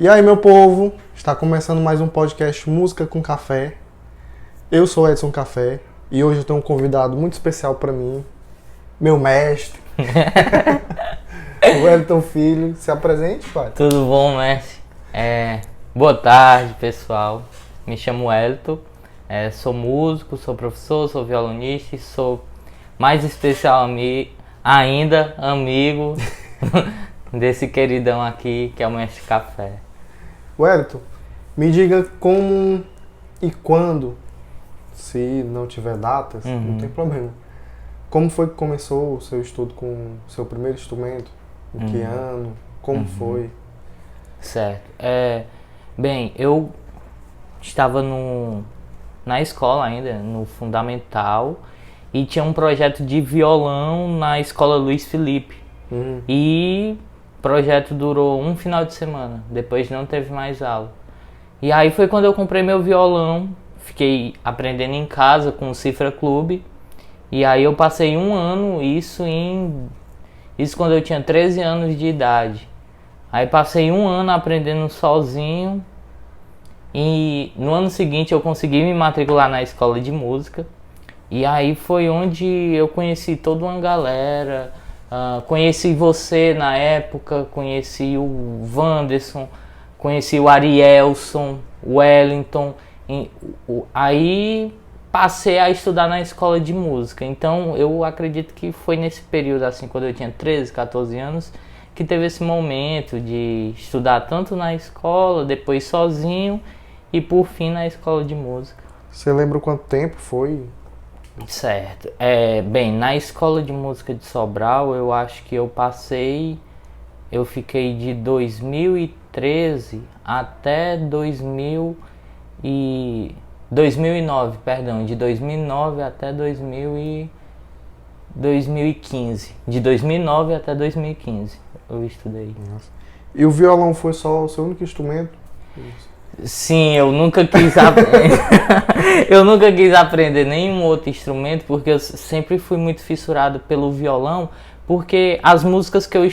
E aí, meu povo, está começando mais um podcast Música com Café. Eu sou Edson Café e hoje eu tenho um convidado muito especial para mim, meu mestre, o Wellington Filho. Se apresente, pai. Tudo bom, mestre? Boa tarde, pessoal. Me chamo Wellington, sou músico, sou professor, sou violonista e sou, mais especial ainda, amigo desse queridão aqui que é o Mestre Café. Wellington, me diga como e quando, se não tiver datas, não tem problema. Como foi que começou o seu estudo com o seu primeiro instrumento? Em que ano? Como foi? Certo. Bem, eu estava na escola ainda, no fundamental, e tinha um projeto de violão na escola Luiz Felipe. E o projeto durou um final de semana, depois não teve mais aula. E aí foi quando eu comprei meu violão, fiquei aprendendo em casa com o Cifra Clube. E aí eu passei um ano, isso quando eu tinha 13 anos de idade. Aí passei um ano aprendendo sozinho. E no ano seguinte eu consegui me matricular na escola de música. E aí foi onde eu conheci toda uma galera. Conheci você na época, conheci o Wanderson, conheci o Arielson, o Wellington. Aí passei a estudar na escola de música. Então eu acredito que foi nesse período, assim, quando eu tinha 13, 14 anos, que teve esse momento de estudar tanto na escola, depois sozinho e por fim na escola de música. Você lembra quanto tempo foi? Certo. Bem, na escola de música de Sobral, eu acho que eu fiquei de 2013 até 2009, perdão, de 2009 até 2015. De 2009 até 2015 eu estudei. Nossa. E o violão foi só o seu único instrumento? Sim, eu nunca quis aprender nenhum outro instrumento, porque eu sempre fui muito fissurado pelo violão, porque as músicas que eu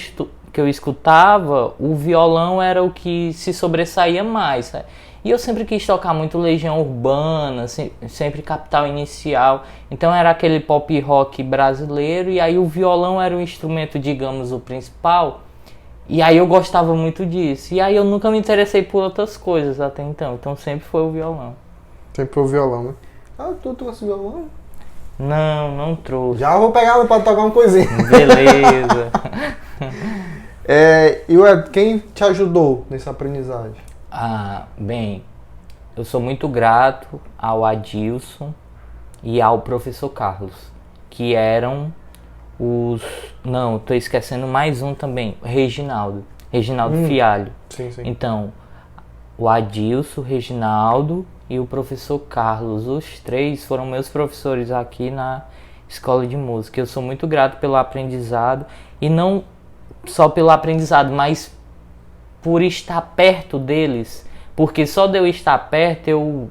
escutava, o violão era o que se sobressaía mais, sabe? E eu sempre quis tocar muito Legião Urbana, sempre Capital Inicial, então era aquele pop rock brasileiro, e aí o violão era o instrumento, digamos, o principal. E aí eu gostava muito disso. E aí eu nunca me interessei por outras coisas até então. Então sempre foi o violão. Sempre foi o violão, né? Tu trouxe violão? Não trouxe. Já vou pegar pra tocar uma coisinha. Beleza. E quem te ajudou nessa aprendizagem? Bem, eu sou muito grato ao Adilson e ao professor Carlos, que eram Não, tô esquecendo mais um também, Reginaldo Fialho. Sim. Então, o Adilson, o Reginaldo e o professor Carlos, os três foram meus professores aqui na escola de música. Eu sou muito grato pelo aprendizado, e não só pelo aprendizado, mas por estar perto deles, porque só de eu estar perto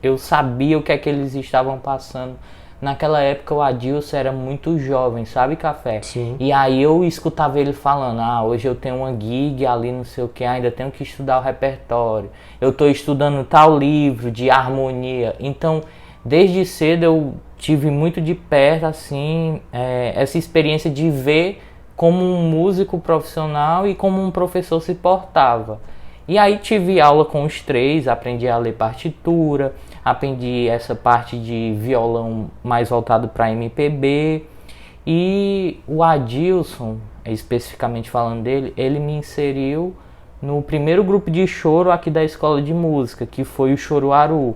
eu sabia o que é que eles estavam passando. Naquela época o Adilson era muito jovem, sabe, Café? Sim. E aí eu escutava ele falando, hoje eu tenho uma gig ali, não sei o que, ainda tenho que estudar o repertório. Eu estou estudando tal livro de harmonia. Então, desde cedo eu tive muito de perto, assim, essa experiência de ver como um músico profissional e como um professor se portava. E aí tive aula com os três, aprendi a ler partitura, aprendi essa parte de violão mais voltado para MPB. E o Adilson, especificamente falando dele, ele me inseriu no primeiro grupo de choro aqui da escola de música, que foi o Choruaru.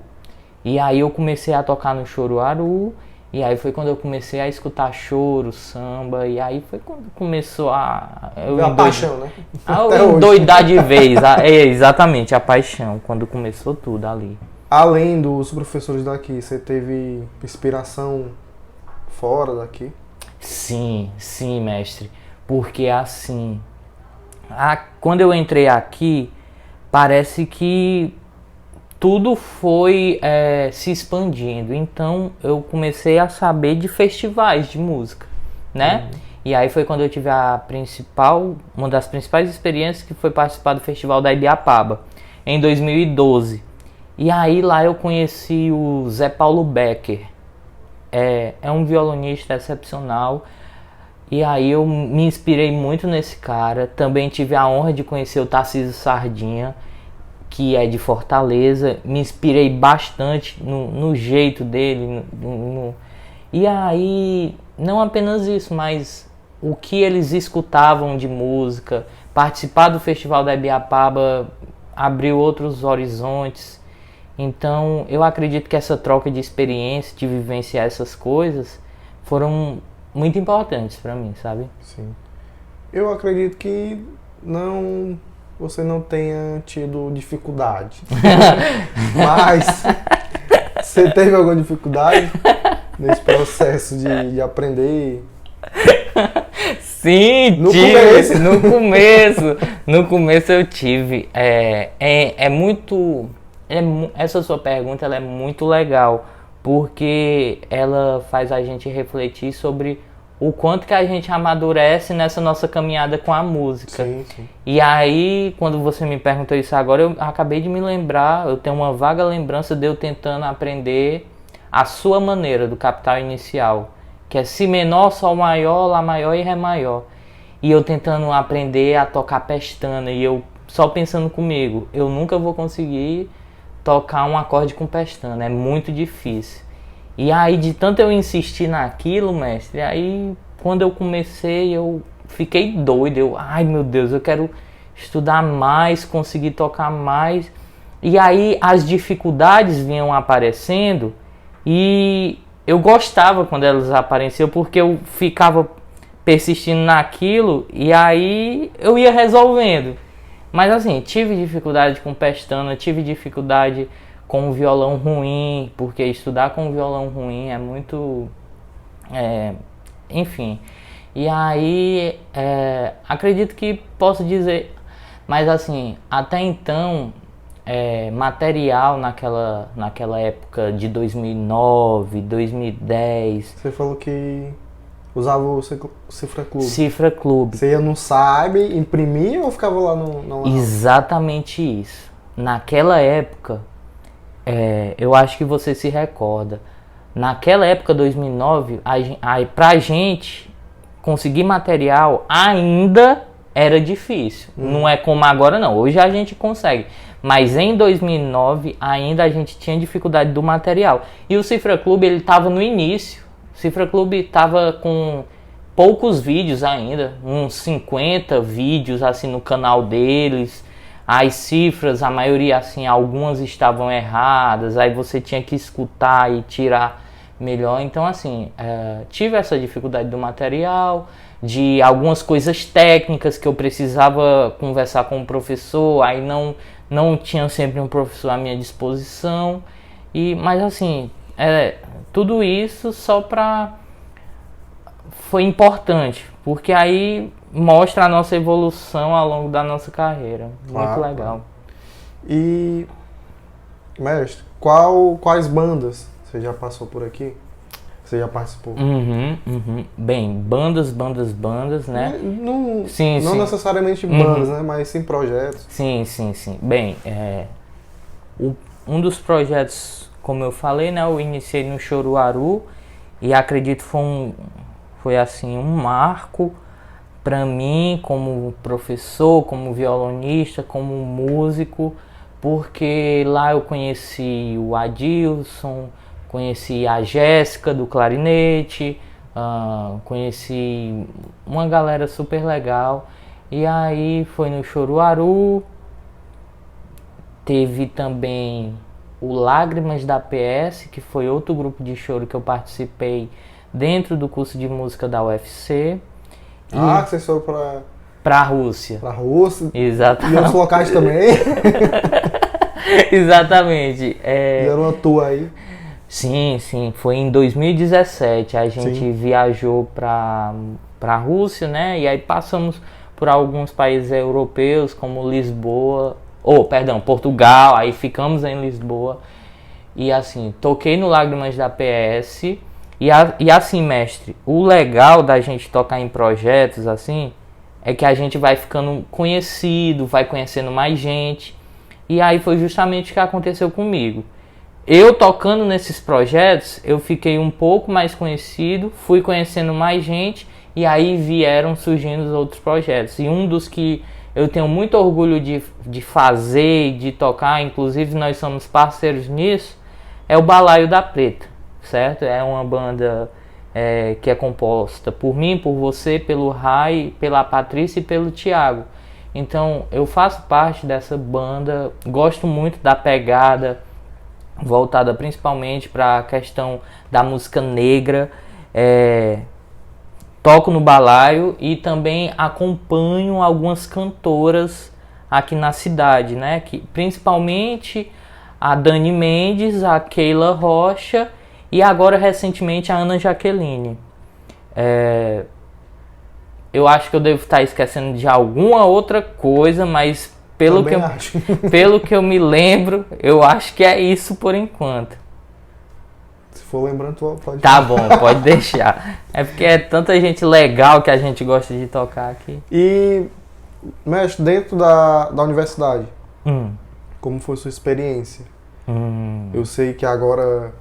E aí eu comecei a tocar no Choruaru, e aí foi quando eu comecei a escutar choro, samba, e aí foi quando começou a paixão, né? Eu endoidar de vez. Exatamente, a paixão, quando começou tudo ali. Além dos professores daqui, você teve inspiração fora daqui? Sim, mestre. Porque assim, quando eu entrei aqui, parece que tudo foi se expandindo. Então eu comecei a saber de festivais de música, né? E aí foi quando eu tive uma das principais experiências, que foi participar do Festival da Ibiapaba, em 2012. E aí lá eu conheci o Zé Paulo Becker. É um violonista excepcional. E aí eu me inspirei muito nesse cara. Também tive a honra de conhecer o Tarcísio Sardinha, que é de Fortaleza. Me inspirei bastante no jeito dele. E aí, não apenas isso, mas o que eles escutavam de música. Participar do Festival da Ibiapaba abriu outros horizontes. Então eu acredito que essa troca de experiência, de vivenciar essas coisas, foram muito importantes para mim, sabe? Sim. Eu acredito que você não tenha tido dificuldade. Mas você teve alguma dificuldade nesse processo de aprender? Sim, no começo eu tive. Essa sua pergunta, ela é muito legal, porque ela faz a gente refletir sobre o quanto que a gente amadurece nessa nossa caminhada com a música. Sim, sim. E aí, quando você me perguntou isso agora, eu acabei de me lembrar, eu tenho uma vaga lembrança de eu tentando aprender a sua maneira do Capital Inicial, que é Si menor, Sol maior, Lá maior e Ré maior. E eu tentando aprender a tocar pestana, e eu só pensando comigo, eu nunca vou conseguir tocar um acorde com pestana, é muito difícil. E aí, de tanto eu insistir naquilo, mestre, aí quando eu comecei, eu fiquei doido. Ai meu Deus, eu quero estudar mais, conseguir tocar mais. E aí as dificuldades vinham aparecendo e eu gostava quando elas apareciam, porque eu ficava persistindo naquilo e aí eu ia resolvendo. Mas assim, tive dificuldade com pestana, tive dificuldade com o violão ruim, porque estudar com violão ruim é muito... enfim. E aí, acredito que posso dizer... Mas assim, até então, material naquela época de 2009, 2010... Você falou que usava o Cifra Clube. Cifra Clube. Você ia no SAIB, imprimia ou ficava lá no Exatamente isso. Naquela época... eu acho que você se recorda. Naquela época, 2009, pra gente conseguir material ainda era difícil. Não é como agora não. Hoje a gente consegue. Mas em 2009 ainda a gente tinha dificuldade do material. E o Cifra Clube, ele estava no início. O Cifra Clube estava com poucos vídeos ainda. Uns 50 vídeos assim no canal deles. As cifras, a maioria assim, algumas estavam erradas, aí você tinha que escutar e tirar melhor. Então assim, tive essa dificuldade do material, de algumas coisas técnicas que eu precisava conversar com o professor, aí não tinha sempre um professor à minha disposição. Mas assim, tudo isso foi importante, porque aí mostra a nossa evolução ao longo da nossa carreira. Muito legal. E, mestre, quais bandas você já passou por aqui? Você já participou? Bem, bandas, né? Não Sim. necessariamente bandas, né? Mas sim projetos. Sim. Bem, um dos projetos, como eu falei, né? Eu iniciei no Choruaru e acredito que foi assim, um marco para mim como professor, como violonista, como músico, porque lá eu conheci o Adilson, conheci a Jéssica do clarinete, conheci uma galera super legal. E aí foi no Choruaru, teve também o Lágrimas da PS, que foi outro grupo de choro que eu participei dentro do curso de música da UFC. Vocês foram pra Rússia. Pra Rússia. Exatamente. E outros locais também. Exatamente. Fizeram uma tour aí. Sim. Foi em 2017. A gente viajou pra Rússia, né? E aí passamos por alguns países europeus, como Portugal. Aí ficamos em Lisboa. E assim, toquei no Lágrimas da PS. E assim, mestre, o legal da gente tocar em projetos assim é que a gente vai ficando conhecido, vai conhecendo mais gente. E aí foi justamente o que aconteceu comigo. Eu tocando nesses projetos, eu fiquei um pouco mais conhecido, fui conhecendo mais gente e aí vieram surgindo os outros projetos. E um dos que eu tenho muito orgulho de fazer e de tocar, inclusive nós somos parceiros nisso, é o Balaio da Preta, certo? É uma banda que é composta por mim, por você, pelo Rai, pela Patrícia e pelo Thiago. Então eu faço parte dessa banda, gosto muito da pegada voltada principalmente para a questão da música negra, toco no balaio e também acompanho algumas cantoras aqui na cidade, né? Que, principalmente a Dani Mendes, a Keila Rocha e agora recentemente a Ana Jaqueline. Eu acho que eu devo estar esquecendo de alguma outra coisa, mas pelo que eu me lembro, eu acho que é isso por enquanto. Se for lembrando, tu pode... Tá bom, pode deixar. É porque é tanta gente legal que a gente gosta de tocar aqui. E, mestre, dentro da universidade, como foi sua experiência? Eu sei que agora,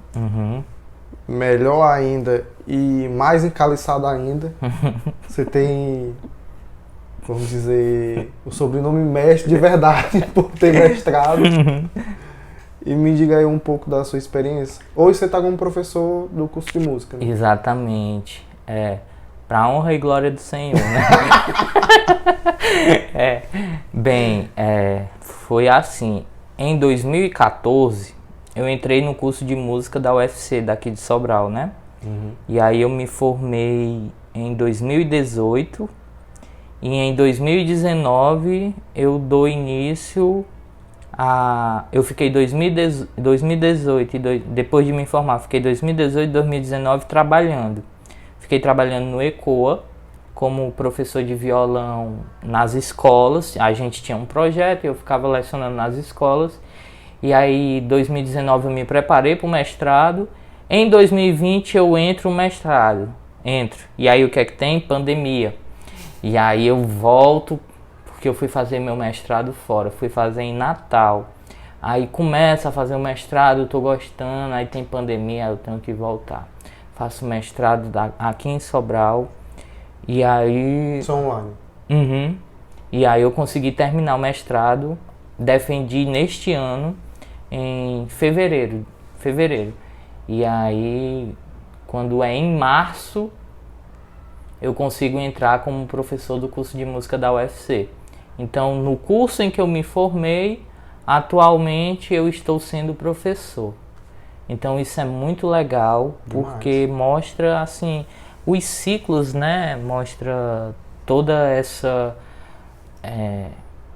melhor ainda e mais encaliçado ainda, você tem... vamos dizer, o sobrenome mestre de verdade, por ter mestrado. E me diga aí um pouco da sua experiência. Hoje você está como professor do curso de música, né? Exatamente. Pra honra e glória do Senhor, né? Foi assim. Em 2014, eu entrei no curso de música da UFC, daqui de Sobral, né? E aí eu me formei em 2018. E em 2019 eu dou início a... Eu fiquei 2018 e depois de me formar, fiquei 2018 e 2019 trabalhando. Fiquei trabalhando no ECOA como professor de violão nas escolas. A gente tinha um projeto e eu ficava lecionando nas escolas. E aí em 2019 eu me preparei para o mestrado. Em 2020 eu entro no mestrado. E aí o que é que tem? Pandemia. E aí eu volto, porque eu fui fazer meu mestrado fora, fui fazer em Natal. Aí começa a fazer o mestrado, tô gostando, aí tem pandemia, eu tenho que voltar. Faço mestrado aqui em Sobral, e aí... Só online? E aí eu consegui terminar o mestrado, defendi neste ano, em fevereiro. E aí, quando é em março, eu consigo entrar como professor do curso de música da UFC. Então, no curso em que eu me formei, atualmente eu estou sendo professor. Então, isso é muito legal, porque mostra, assim, os ciclos, né? Mostra toda essa...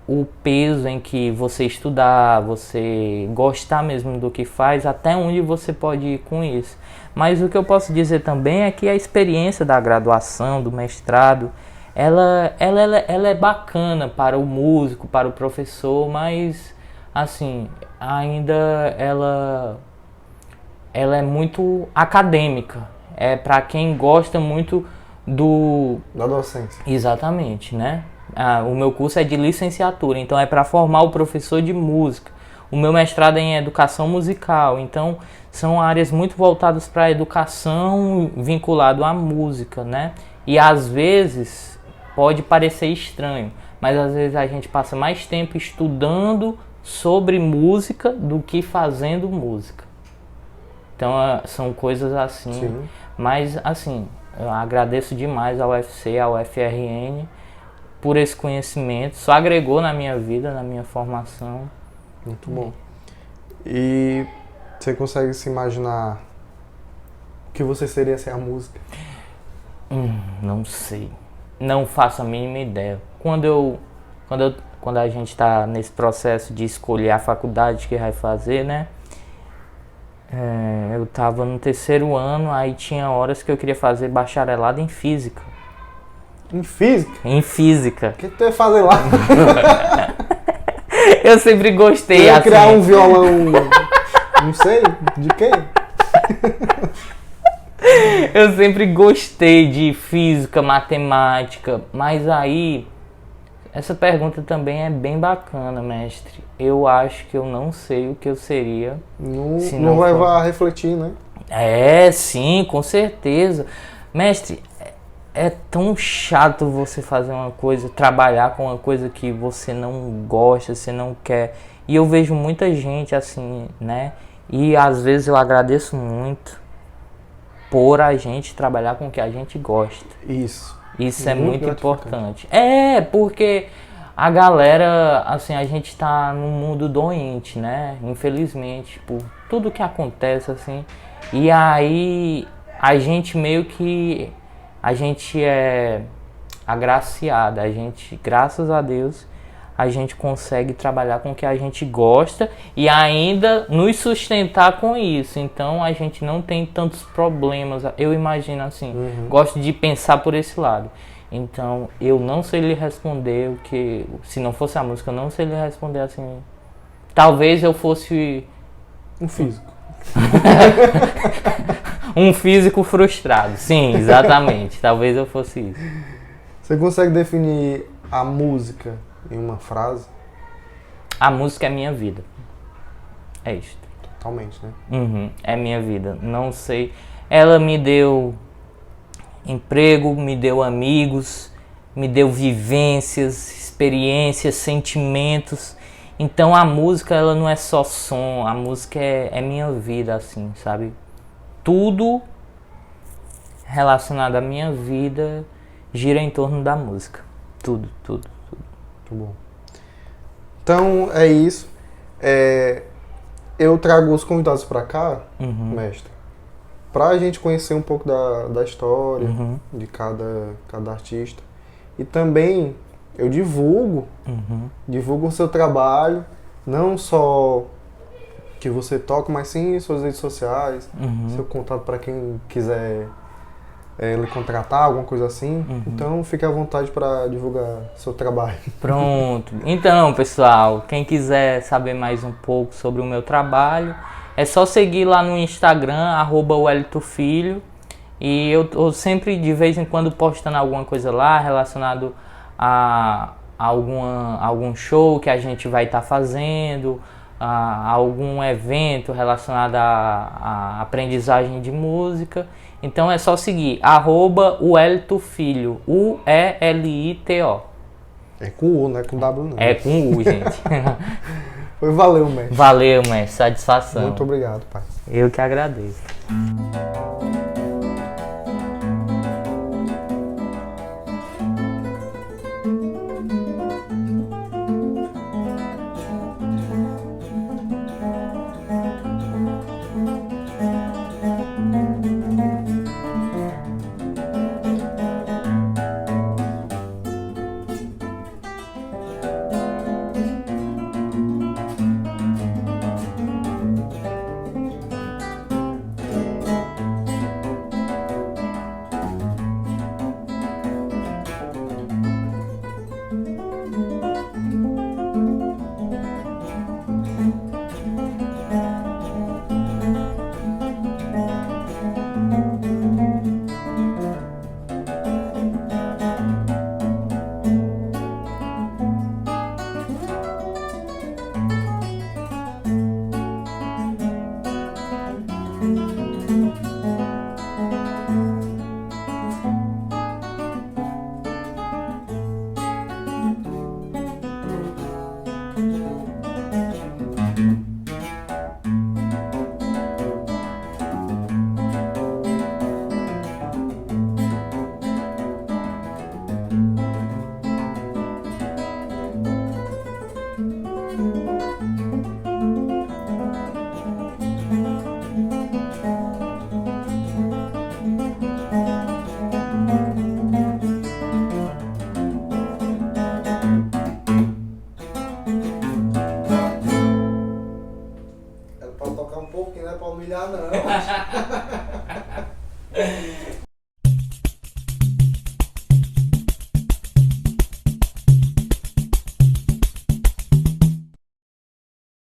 o peso em que você estudar, você gostar mesmo do que faz, até onde você pode ir com isso. Mas o que eu posso dizer também é que a experiência da graduação, do mestrado, ela é bacana para o músico, para o professor, mas assim, ainda ela é muito acadêmica. É para quem gosta muito da docência. Exatamente, né? O meu curso é de licenciatura, então é para formar o professor de música. O meu mestrado é em educação musical, então são áreas muito voltadas para a educação vinculado à música, né? E às vezes pode parecer estranho, mas às vezes a gente passa mais tempo estudando sobre música do que fazendo música. Então são coisas assim. Sim. Mas assim, eu agradeço demais ao UFC, ao UFRN por esse conhecimento, só agregou na minha vida, na minha formação. Muito bom. E você consegue se imaginar o que você seria sem a música? Não sei. Não faço a mínima ideia. Quando a gente está nesse processo de escolher a faculdade que vai fazer, né? Eu estava no 3º ano, aí tinha horas que eu queria fazer bacharelado em física. Em física? Em física. O que tu ia fazer lá? Eu sempre gostei. Eu ia criar um violão, não sei, de quem? Eu sempre gostei de física, matemática, mas aí essa pergunta também é bem bacana, mestre. Eu acho que eu não sei o que eu seria. Não leva a refletir, né? Sim, com certeza. Mestre, é tão chato você fazer uma coisa, trabalhar com uma coisa que você não gosta, você não quer. E eu vejo muita gente assim, né? E às vezes eu agradeço muito por a gente trabalhar com o que a gente gosta. Isso é muito importante. Porque a galera, assim, a gente tá num mundo doente, né? Infelizmente, por tudo que acontece, assim. E aí, a gente meio que... A gente é agraciada. A gente, graças a Deus, a gente consegue trabalhar com o que a gente gosta e ainda nos sustentar com isso. Então a gente não tem tantos problemas. Eu imagino assim, gosto de pensar por esse lado. Então eu não sei lhe responder o que, se não fosse a música, eu não sei lhe responder assim. Talvez eu fosse um físico. Um físico frustrado. Sim, exatamente. Talvez eu fosse isso. Você consegue definir a música em uma frase? A música é minha vida. É isto. Totalmente, né? É minha vida. Não sei. Ela me deu emprego, me deu amigos, me deu vivências, experiências, sentimentos. Então a música, ela não é só som. A música é minha vida, assim, sabe? Tudo relacionado à minha vida gira em torno da música. Tudo. Muito bom. Então é isso. Eu trago os convidados para cá, mestre, pra gente conhecer um pouco da história de cada artista. E também eu divulgo o seu trabalho, não só que você toca, mas sim suas redes sociais, seu contato para quem quiser lhe contratar, alguma coisa assim. Então fique à vontade para divulgar seu trabalho. Pronto. Então, pessoal, quem quiser saber mais um pouco sobre o meu trabalho, é só seguir lá no Instagram, @welitofilho. E eu sempre, de vez em quando, postando alguma coisa lá relacionado a algum show que a gente vai estar fazendo, a algum evento relacionado à aprendizagem de música. Então é só seguir, @welitofilho, UELITO. É com U, não é com W não. É com U, gente. Valeu, mestre. Valeu, mestre. Satisfação. Muito obrigado, pai. Eu que agradeço.